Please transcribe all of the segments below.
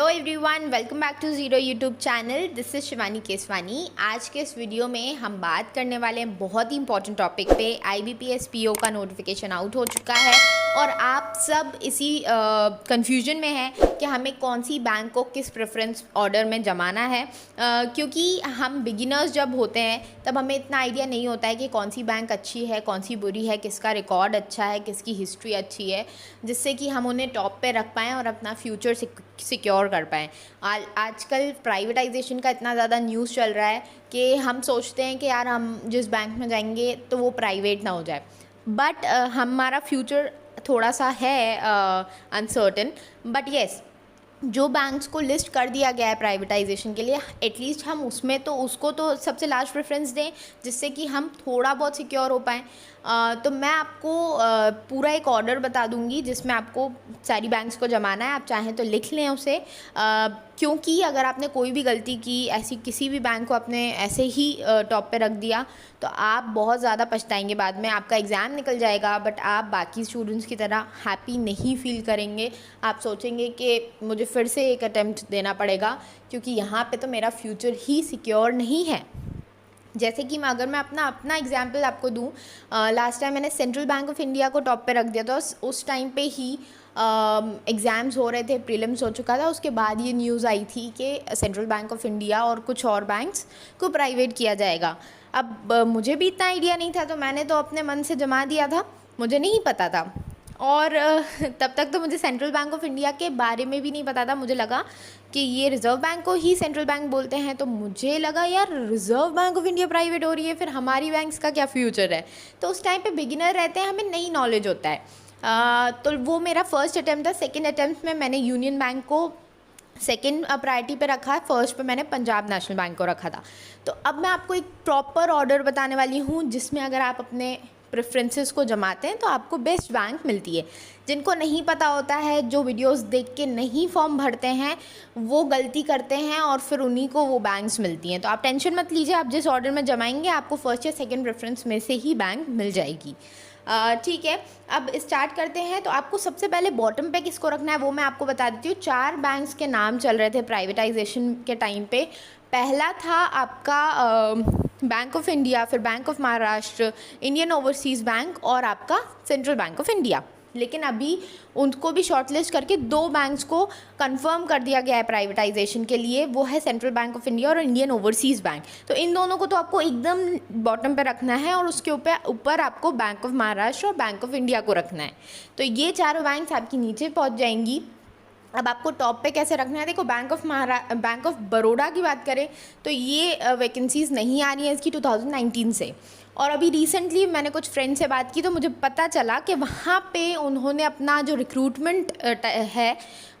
Hello everyone, welcome back to zero YouTube channel. This is Shivani Keswani. आज के इस video में हम बात करने वाले हैं बहुत ही इंपॉर्टेंट टॉपिक पे। IBPS PO का नोटिफिकेशन आउट हो चुका है और आप सब इसी कंफ्यूजन में हैं कि हमें कौन सी बैंक को किस प्रेफरेंस ऑर्डर में जमाना है, क्योंकि हम बिगिनर्स जब होते हैं तब हमें इतना आइडिया नहीं होता है कि कौन सी बैंक अच्छी है, कौन सी बुरी है, किसका रिकॉर्ड अच्छा है, किसकी हिस्ट्री अच्छी है, जिससे कि हम उन्हें टॉप पे रख पाएँ और अपना फ्यूचर सिक्योर कर पाएँ। आजकल प्राइवेटाइजेशन का इतना ज़्यादा न्यूज़ चल रहा है कि हम सोचते हैं कि यार हम जिस बैंक में जाएंगे तो वो प्राइवेट ना हो जाए, बट हमारा फ्यूचर थोड़ा सा है अनसर्टन। बट येस, जो बैंक्स को लिस्ट कर दिया गया है प्राइवेटाइजेशन के लिए, एटलीस्ट हम उसमें तो उसको तो सबसे लास्ट प्रेफरेंस दें, जिससे कि हम थोड़ा बहुत सिक्योर हो पाएँ। तो मैं आपको पूरा एक ऑर्डर बता दूंगी जिसमें आपको सारी बैंक्स को जमाना है। आप चाहें तो लिख लें उसे, क्योंकि अगर आपने कोई भी गलती की, ऐसी किसी भी बैंक को आपने ऐसे ही टॉप पे रख दिया तो आप बहुत ज़्यादा पछताएंगे बाद में। आपका एग्ज़ाम निकल जाएगा बट आप बाकी स्टूडेंट्स की तरह हैप्पी नहीं फील करेंगे। आप सोचेंगे कि मुझे फिर से एक अटेम्प्ट देना पड़ेगा क्योंकि यहाँ पे तो मेरा फ्यूचर ही सिक्योर नहीं है। जैसे कि मैं अपना एग्जाम्पल आपको दूं, लास्ट टाइम मैंने सेंट्रल बैंक ऑफ इंडिया को टॉप पे रख दिया था। उस टाइम पे ही एग्ज़ाम्स हो रहे थे, प्रीलिम्स हो चुका था। उसके बाद ये न्यूज़ आई थी कि सेंट्रल बैंक ऑफ इंडिया और कुछ और बैंक्स को प्राइवेट किया जाएगा। अब मुझे भी इतना आइडिया नहीं था, तो मैंने तो अपने मन से जमा दिया था, मुझे नहीं पता था। और तब तक तो मुझे सेंट्रल बैंक ऑफ इंडिया के बारे में भी नहीं पता था। मुझे लगा कि ये रिज़र्व बैंक को ही सेंट्रल बैंक बोलते हैं, तो मुझे लगा यार reserve bank of India private हो रही है, फिर हमारी बैंक्स का क्या फ्यूचर है। तो उस टाइम पे बिगिनर रहते हैं, हमें नई नॉलेज होता है। तो वो मेरा फर्स्ट अटैम्प्ट था। सेकेंड अटैम्प्ट में मैंने यूनियन बैंक को सेकेंड प्रायोरिटी पे रखा है, फर्स्ट पे मैंने पंजाब नेशनल बैंक को रखा था। तो अब मैं आपको एक प्रॉपर ऑर्डर बताने वाली हूँ जिसमें अगर आप अपने प्रेफरेंसेस को जमाते हैं तो आपको बेस्ट बैंक मिलती है। जिनको नहीं पता होता है, जो वीडियोस देख के नहीं फॉर्म भरते हैं, वो गलती करते हैं और फिर उन्हीं को वो बैंक्स मिलती हैं। तो आप टेंशन मत लीजिए, आप जिस ऑर्डर में जमाएंगे आपको फर्स्ट या सेकंड प्रेफरेंस में से ही बैंक मिल जाएगी। ठीक है, अब स्टार्ट करते हैं। तो आपको सबसे पहले बॉटम पे किसको रखना है वो मैं आपको बता देती हूँ। 4 बैंक्स के नाम चल रहे थे प्राइवेटाइजेशन के टाइम पे। पहला था आपका बैंक ऑफ इंडिया, फिर bank of Maharashtra, Indian overseas bank और आपका सेंट्रल बैंक ऑफ इंडिया। लेकिन अभी उनको भी शॉर्टलिस्ट करके 2 बैंक्स को कंफर्म कर दिया गया है प्राइवेटाइजेशन के लिए। वो है सेंट्रल बैंक ऑफ इंडिया और इंडियन ओवरसीज़ बैंक। तो इन दोनों को तो आपको एकदम बॉटम पे रखना है और उसके ऊपर आपको बैंक ऑफ महाराष्ट्र और बैंक ऑफ इंडिया को रखना है। तो ये चारों बैंक्स आपकी नीचे पहुँच जाएंगी। अब आपको टॉप पे कैसे रखना है, देखो बैंक ऑफ बड़ौदा की बात करें तो ये वैकेंसीज़ नहीं आ रही हैं इसकी 2019 से। और अभी रिसेंटली मैंने कुछ फ्रेंड से बात की तो मुझे पता चला कि वहाँ पे उन्होंने अपना जो रिक्रूटमेंट है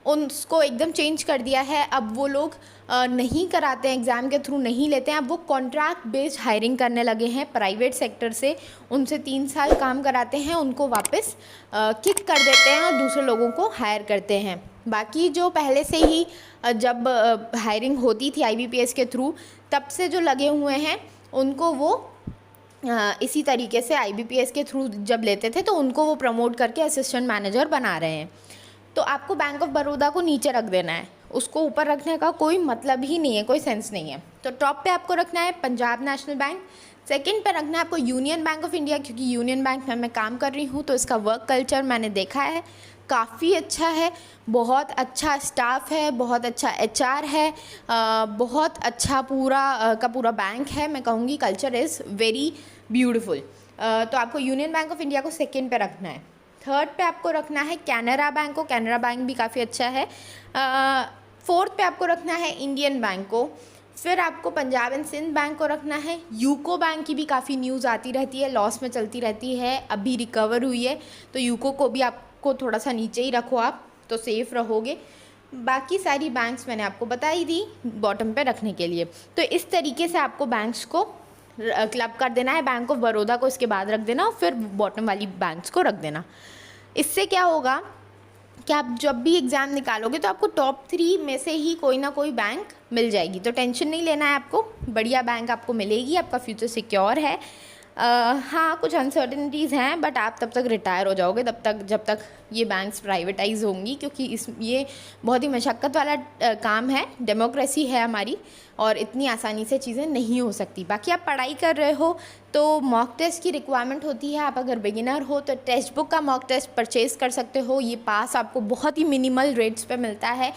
उसको एकदम चेंज कर दिया है। अब वो लोग नहीं कराते हैं, एग्ज़ाम के थ्रू नहीं लेते हैं। अब वो कॉन्ट्रैक्ट बेस्ड हायरिंग करने लगे हैं प्राइवेट सेक्टर से। उनसे 3 साल काम कराते हैं, उनको वापस किक कर देते हैं और दूसरे लोगों को हायर करते हैं। बाकी जो पहले से ही जब हायरिंग होती थी IBPS के थ्रू, तब से जो लगे हुए हैं उनको वो इसी तरीके से IBPS के थ्रू जब लेते थे तो उनको वो प्रमोट करके असिस्टेंट मैनेजर बना रहे हैं। तो आपको बैंक ऑफ बड़ौदा को नीचे रख देना है, उसको ऊपर रखने का कोई मतलब ही नहीं है, कोई सेंस नहीं है। तो टॉप पे आपको रखना है पंजाब नेशनल बैंक। सेकंड पे रखना है आपको यूनियन बैंक ऑफ इंडिया, क्योंकि यूनियन बैंक में मैं काम कर रही हूँ तो इसका वर्क कल्चर मैंने देखा है, काफ़ी अच्छा है। बहुत अच्छा स्टाफ है, बहुत अच्छा HR है, बहुत अच्छा पूरा बैंक है। मैं कहूँगी कल्चर इज़ वेरी ब्यूटीफुल। तो आपको यूनियन बैंक ऑफ इंडिया को सेकंड पे रखना है। थर्ड पे आपको रखना है कैनरा बैंक को, कैनरा बैंक भी काफ़ी अच्छा है। फोर्थ पे आपको रखना है इंडियन बैंक को। फिर आपको पंजाब एंड सिंध बैंक को रखना है। यूको बैंक की भी काफ़ी न्यूज़ आती रहती है, लॉस में चलती रहती है, अभी रिकवर हुई है, तो यूको को भी आपको थोड़ा सा नीचे ही रखो, आप तो सेफ़ रहोगे। बाकी सारी बैंक्स मैंने आपको बताई दी बॉटम पे रखने के लिए। तो इस तरीके से आपको बैंक्स को क्लब कर देना है। बैंक ऑफ बड़ौदा को इसके बाद रख देना और फिर बॉटम वाली बैंक्स को रख देना। इससे क्या होगा कि आप जब भी एग्ज़ाम निकालोगे तो आपको टॉप 3 में से ही कोई ना कोई बैंक मिल जाएगी। तो टेंशन नहीं लेना है आपको, बढ़िया बैंक आपको मिलेगी, आपका फ्यूचर सिक्योर है। हाँ, कुछ अनसर्टेनिटीज़ हैं, बट आप तब तक रिटायर हो जाओगे, तब तक जब तक ये बैंक्स प्राइवेटाइज होंगी, क्योंकि ये बहुत ही मशक्क़त वाला काम है, डेमोक्रेसी है हमारी, और इतनी आसानी से चीज़ें नहीं हो सकती। बाकी आप पढ़ाई कर रहे हो तो मॉक टेस्ट की रिक्वायरमेंट होती है। आप अगर बिगिनर हो तो टेक्स्ट बुक का मॉक टेस्ट परचेज़ कर सकते हो। ये पास आपको बहुत ही मिनिमल रेट्स पे मिलता है।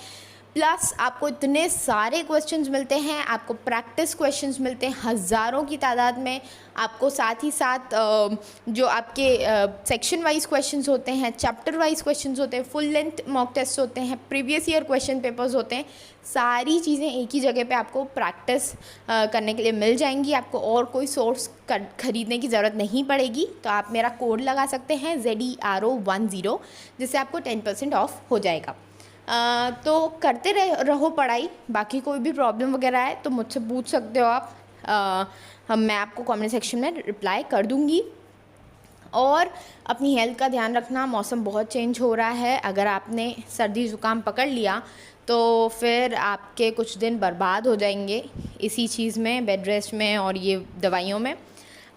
प्लस आपको इतने सारे क्वेश्चंस मिलते हैं, आपको प्रैक्टिस क्वेश्चंस मिलते हैं हज़ारों की तादाद में। आपको साथ ही साथ जो आपके सेक्शन वाइज क्वेश्चंस होते हैं, चैप्टर वाइज क्वेश्चंस होते हैं, फुल लेंथ मॉक टेस्ट होते हैं, प्रीवियस ईयर क्वेश्चन पेपर्स होते हैं। सारी चीज़ें एक ही जगह पे आपको प्रैक्टिस करने के लिए मिल जाएंगी। आपको और कोई सोर्स खरीदने की ज़रूरत नहीं पड़ेगी। तो आप मेरा कोड लगा सकते हैं ZERO10, जिससे आपको 10% ऑफ हो जाएगा। तो करते रहो पढ़ाई। बाकी कोई भी प्रॉब्लम वगैरह है तो मुझसे पूछ सकते हो आप। मैं आपको कमेंट सेक्शन में रिप्लाई कर दूँगी। और अपनी हेल्थ का ध्यान रखना, मौसम बहुत चेंज हो रहा है। अगर आपने सर्दी ज़ुकाम पकड़ लिया तो फिर आपके कुछ दिन बर्बाद हो जाएंगे इसी चीज़ में, बेड रेस्ट में और ये दवाइयों में।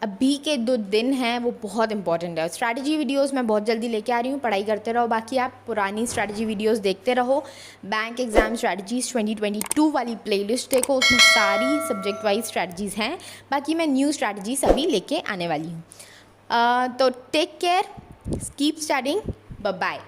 अभी के 2 दिन हैं वो बहुत इंपॉर्टेंट है। स्ट्रैटेजी वीडियोस मैं बहुत जल्दी लेके आ रही हूँ, पढ़ाई करते रहो। बाकी आप पुरानी स्ट्रैटेजी वीडियोस देखते रहो। बैंक एग्ज़ाम स्ट्रैटेजीज़ 2022 वाली प्लेलिस्ट देखो, उसमें सारी सब्जेक्ट वाइज स्ट्रैटेजीज़ हैं। बाकी मैं न्यू स्ट्रैटेजीज अभी लेके आने वाली हूँ। तो take care, keep studying, bye bye.